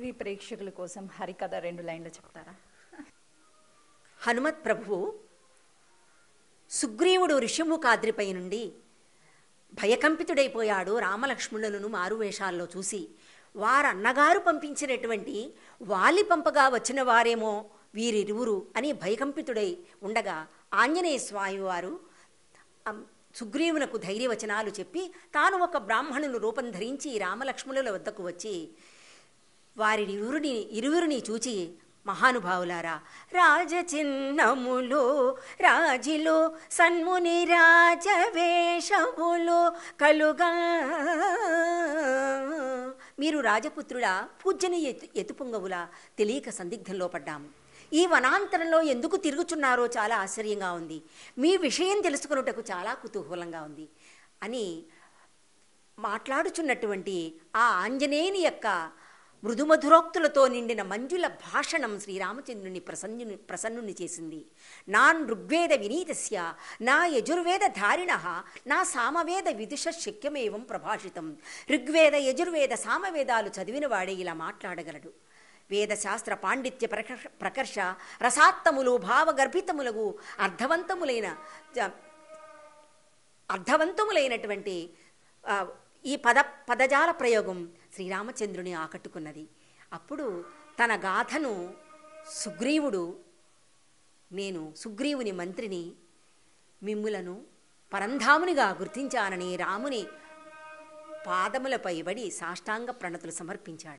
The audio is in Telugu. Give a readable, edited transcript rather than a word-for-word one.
టీవీ ప్రేక్షకుల కోసం హరికథ 2 లైన్లు చెప్తారా? హనుమత్ ప్రభువు సుగ్రీవుడు ఋషిముఖాద్రిపై నుండి భయకంపితుడైపోయాడు. రామలక్ష్మణులను మారువేషాల్లో చూసి వారన్నగారు పంపించినటువంటి వాలి పంపగా వచ్చిన వారేమో వీరిరువురు అని భయకంపితుడై ఉండగా ఆంజనేయ స్వామి వారు సుగ్రీవునకు ధైర్యవచనాలు చెప్పి తాను ఒక బ్రాహ్మణులు రూపం ధరించి రామలక్ష్మణుల వద్దకు వచ్చి ఇరువురిని చూచి, మహానుభావులారా, రాజచిహ్నములు రాజిలో సన్ముని రాజవేషములు కలుగా మీరు రాజపుత్రుడా, పూజ్యనీయ ఎతుపొంగవులా తెలియక సందిగ్ధంలో పడ్డాము. ఈ వనాంతరంలో ఎందుకు తిరుగుచున్నారో చాలా ఆశ్చర్యంగా ఉంది. మీ విషయం తెలుసుకున్నటకు చాలా కుతూహలంగా ఉంది అని మాట్లాడుచున్నటువంటి ఆ ఆంజనేయుని యొక్క మృదుమధురోక్తులతో నిండిన మంజుల భాషణం శ్రీరామచంద్రుని ప్రసన్నుని చేసింది. నాన్ ఋగ్వేద వినీతస్య నా యజుర్వేద ధారిణ నా సామవేద విదుష శక్యమేవం ప్రభాషితం. ఋగ్వేద యజుర్వేద సామవేదాలు చదివిన వాడే ఇలా మాట్లాడగలడు. వేదశాస్త్ర పాండిత్య ప్రకర్ష రసాత్తములు భావగర్భితములకు అర్థవంతములైనటువంటి ఈ పదజాల ప్రయోగం శ్రీరామచంద్రుని ఆకట్టుకున్నది. అప్పుడు తన గాథను సుగ్రీవుడు, నేను సుగ్రీవుని మంత్రిని, మిమ్ములను పరంధామునిగా గుర్తించానని రాముని పాదములపై పడి సాష్టాంగ ప్రణతులు సమర్పించాడు.